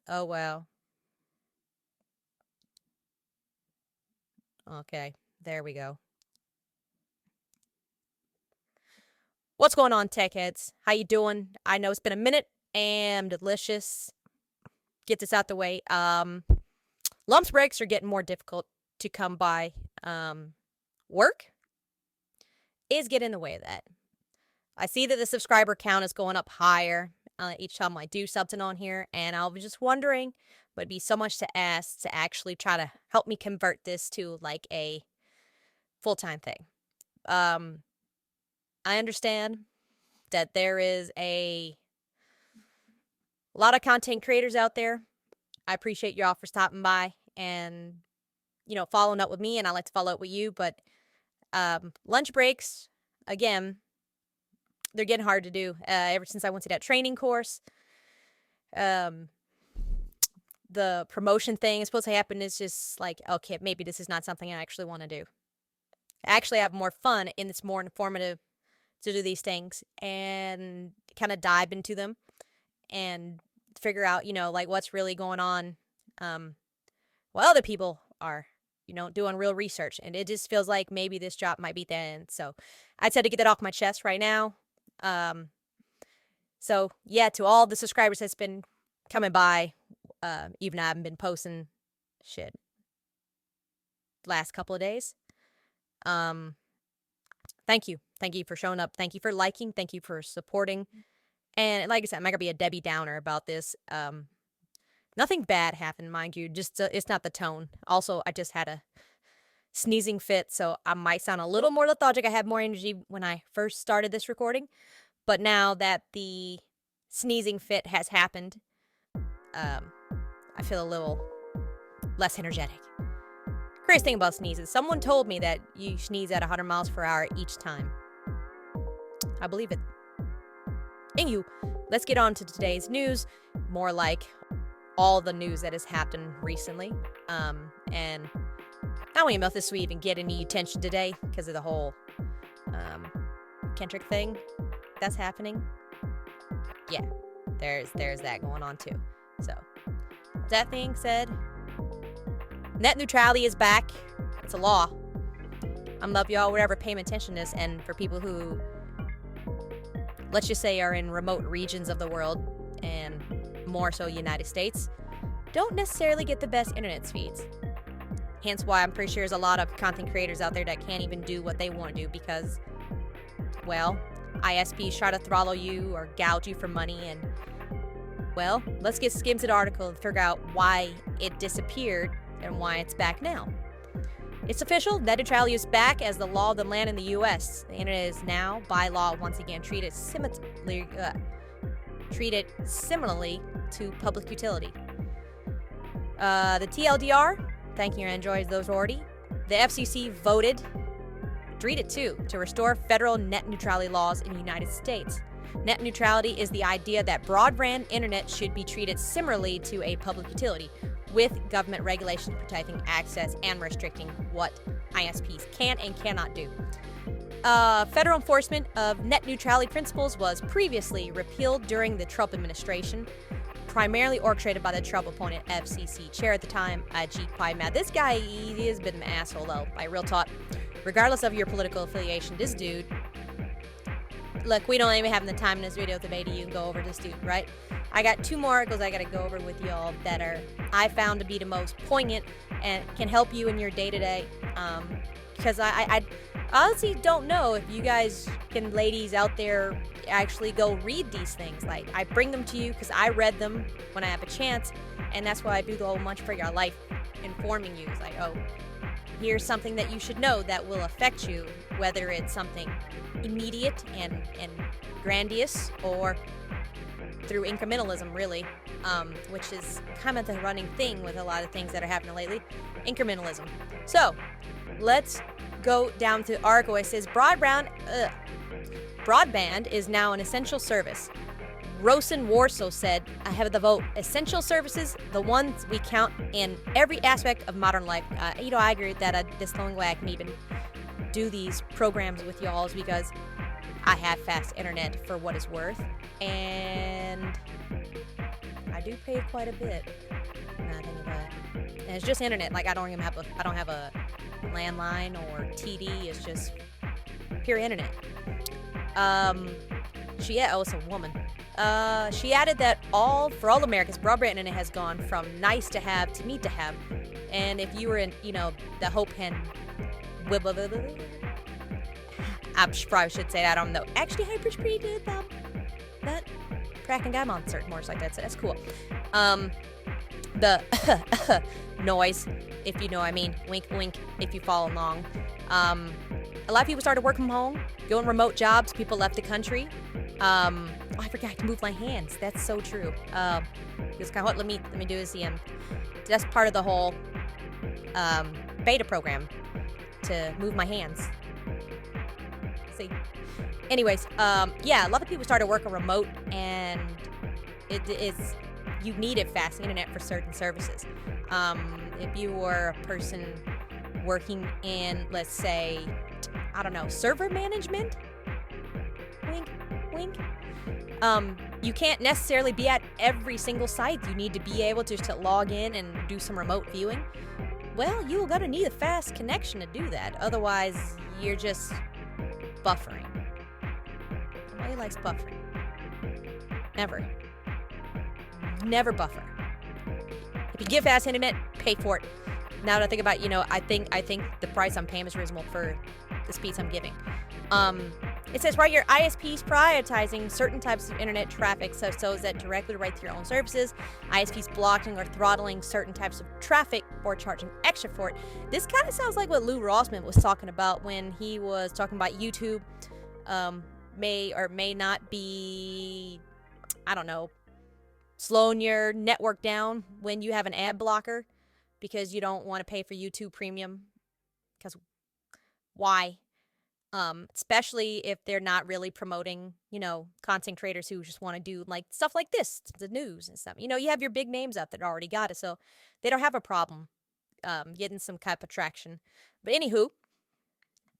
Oh, well. Okay, there we go. What's going on, tech heads? How you doing? I know it's been a minute and delicious. Get this out the way. Lumps breaks are getting more difficult to come by. Work is getting in the way of that. I see that the subscriber count is going up higher each time I do something on here, and I was just wondering, but it'd be so much to ask to actually try to help me convert this to like a full-time thing. I understand that there is a lot of content creators out there. I appreciate y'all for stopping by and, following up with me, and I like to follow up with you. But lunch breaks, again, they're getting hard to do. Ever since I went to that training course, the promotion thing is supposed to happen. It's just like, okay, maybe this is not something I actually want to do. I actually have more fun, and it's more informative to do these things and kind of dive into them and figure out, like what's really going on while other people are, doing real research. And it just feels like maybe this job might be the end. So I said to get that off my chest right now. So yeah, to all the subscribers that's been coming by, even I haven't been posting shit last couple of days. Thank you. Thank you for showing up. Thank you for liking. Thank you for supporting. And like I said, I'm not gonna be a Debbie Downer about this. Nothing bad happened, mind you. Just it's not the tone. Also, I just had a sneezing fit, so I might sound a little more lethargic. I had more energy when I first started this recording, but now that the sneezing fit has happened, I feel a little less energetic. Crazy thing about sneezes, someone told me that you sneeze at 100 miles per hour each time. I believe it. Anywho, let's get on to today's news, more like all the news that has happened recently. And I don't even know if this will even get any attention today because of the whole Kendrick thing that's happening. Yeah, there's that going on too. So, with that being said, net neutrality is back. It's a law. I love y'all wherever paying attention to this, and for people who, let's just say, are in remote regions of the world, and more so United States, don't necessarily get the best internet speeds. Hence why I'm pretty sure there's a lot of content creators out there that can't even do what they want to do because, well, ISPs try to throttle you or gouge you for money. And, well, let's get skim to the article and figure out why it disappeared and why it's back now. It's official. Net neutrality is back as the law of the land in the U.S. The internet is now, by law, once again treated similarly to public utility. The TLDR, thanking your Androids, those already. The FCC voted 3-2 to restore federal net neutrality laws in the United States. Net neutrality is the idea that broadband internet should be treated similarly to a public utility, with government regulations protecting access and restricting what ISPs can and cannot do. Federal enforcement of net neutrality principles was previously repealed during the Trump administration, primarily orchestrated by the Trump-appointed FCC chair at the time, Ajit Pai. Now, this guy, he has been an asshole, though. Like, real talk. Regardless of your political affiliation, this dude... Look, we don't even have the time in this video to debate you and go over this dude, right? I got 2 more articles I got to go over with y'all that I found to be the most poignant and can help you in your day-to-day. Because I honestly don't know if you guys can, ladies out there, actually go read these things. Like, I bring them to you because I read them when I have a chance, and that's why I do the whole Much for Your Life informing you. It's like, oh, here's something that you should know that will affect you, whether it's something immediate and grandiose or through incrementalism, really, which is kind of the running thing with a lot of things that are happening lately. Incrementalism. So, let's go down to the article. It says broadband is now an essential service. Rosen Warsaw said ahead of the vote, essential services, the ones we count in every aspect of modern life. I agree that this the only way I can even do these programs with y'all is because I have fast internet for what it's worth, and I do pay quite a bit. Now I think about it. And it's just internet. Like I don't have a landline or TD. It's just pure internet. It's a woman. She added that for all Americans, broadband internet has gone from nice to have to need to have. And if you were in, the Hope Hen, I probably should say that. I don't know. Actually, Hyper's pretty good though. That cracking guy on certain words like that, so that's cool. The noise, if you know what I mean. Wink, wink, if you follow along. A lot of people started working from home, doing remote jobs. People left the country. I forgot to move my hands. That's so true. This kind of let me do this again. That's part of the whole beta program to move my hands. See. Anyways, a lot of people started working remote, and you needed fast internet for certain services. If you were a person working in, let's say, I don't know, server management, wink, wink. You can't necessarily be at every single site. You need to be able to log in and do some remote viewing. Well, you're gonna need a fast connection to do that. Otherwise, you're just buffering. Nobody likes buffering. Never buffer. If you get fast internet, pay for it. Now that I think about, I think the price I'm paying is reasonable for the speeds I'm giving. It says right here, ISPs prioritizing certain types of internet traffic so that directly right to your own services. ISPs blocking or throttling certain types of traffic or charging extra for it. This kind of sounds like what Lou Rossman was talking about when he was talking about YouTube may or may not be, I don't know, slowing your network down when you have an ad blocker because you don't want to pay for YouTube Premium. Because why? Especially if they're not really promoting, content creators who just want to do like stuff like this, the news and stuff. You have your big names out that already got it, so they don't have a problem getting some type of traction. But anywho,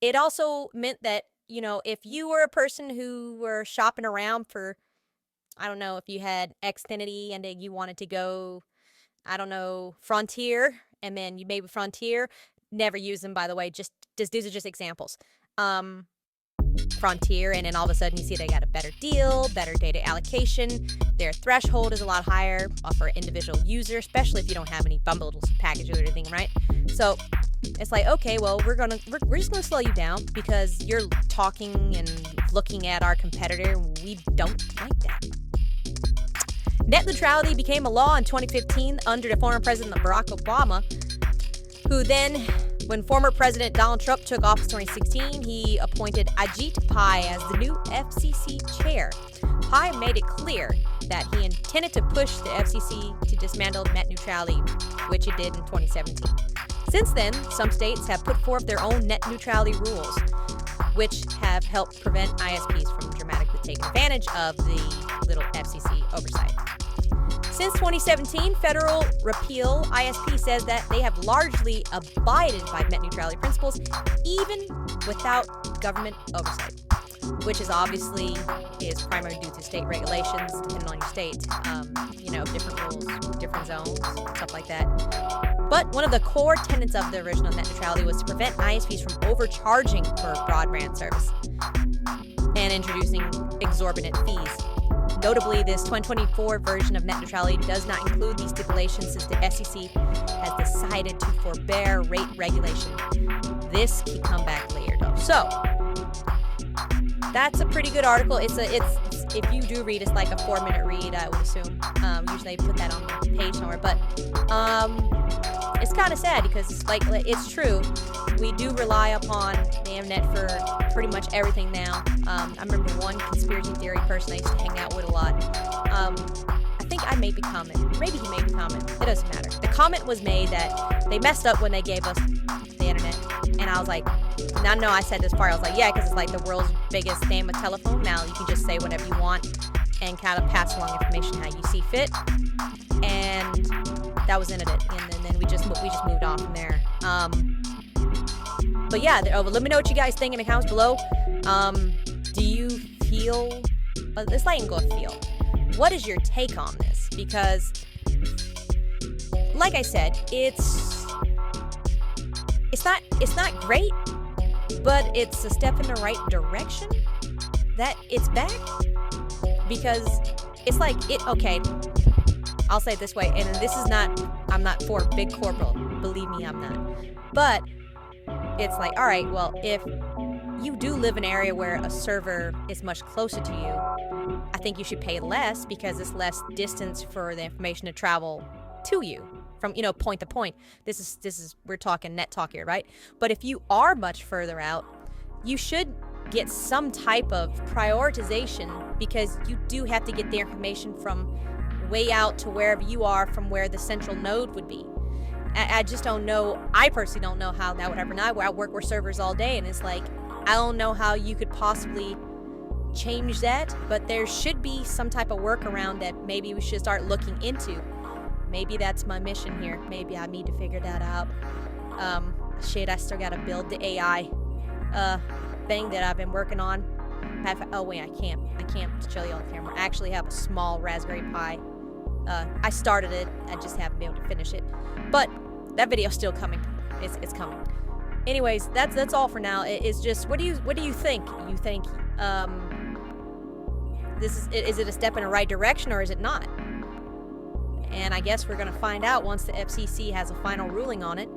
it also meant that, if you were a person who were shopping around for, I don't know, if you had Xfinity and then you wanted to go, I don't know, Frontier, and then you maybe Frontier, never use them, by the way, just these are just examples. Frontier, and then all of a sudden you see they got a better deal, better data allocation, their threshold is a lot higher for individual user, especially if you don't have any bundles packages or anything, right? So it's like, okay, well, we're just gonna slow you down because you're talking and looking at our competitor. We don't like that. Net neutrality became a law in 2015 under the former president Barack Obama, who then, when former President Donald Trump took office in 2016, he appointed Ajit Pai as the new FCC chair. Pai made it clear that he intended to push the FCC to dismantle net neutrality, which it did in 2017. Since then, some states have put forth their own net neutrality rules, which have helped prevent ISPs from dramatically taking advantage of the little FCC oversight. Since 2017, federal repeal ISP says that they have largely abided by net neutrality principles, even without government oversight, which is obviously primarily due to state regulations, depending on your state, different rules, different zones, stuff like that. But one of the core tenets of the original net neutrality was to prevent ISPs from overcharging for broadband service and introducing exorbitant fees. Notably, this 2024 version of net neutrality does not include these stipulations since the FCC has decided to forbear rate regulation. This can come back later, though. So, that's a pretty good article. It's if you do read, it's like a 4-minute read, I would assume. Usually they put that on the page somewhere, but it's kind of sad because it's true. We do rely upon the internet for pretty much everything now. I remember one conspiracy theory person I used to hang out with a lot. I think I made the comment. Maybe he made the comment. It doesn't matter. The comment was made that they messed up when they gave us the internet. And I was like, no, I said this part. I was like, yeah, because it's like the world's biggest name of telephone. Now you can just say whatever you want and kind of pass along information how you see fit. And that was the end of it. And then we just moved on from there. But yeah, let me know what you guys think in the comments below. Do you feel? Let's not even go feel. what is your take on this? Because, like I said, it's not great, but it's a step in the right direction that it's back. Because it's like okay, I'll say it this way, and this is not, I'm not for big corporate, believe me, I'm not. But it's like, all right, well, if you do live in an area where a server is much closer to you, I think you should pay less because it's less distance for the information to travel to you from, point to point. This is we're talking net talk here, right? But if you are much further out, you should get some type of prioritization, because you do have to get the information from way out to wherever you are from where the central node would be. I just don't know. I personally don't know how that would ever. Now I work with servers all day, and it's like, I don't know how you could possibly change that, but there should be some type of workaround that maybe we should start looking into. Maybe that's my mission here. Maybe I need to figure that out. I still gotta build the AI thing that I've been working on. Oh wait, I can't show you on camera. I actually have a small Raspberry Pi. I started it, I just haven't been able to finish it. But that video's still coming. It's coming. Anyways, that's all for now. It's just, what do you think? You think is it a step in the right direction, or is it not? And I guess we're gonna find out once the FCC has a final ruling on it.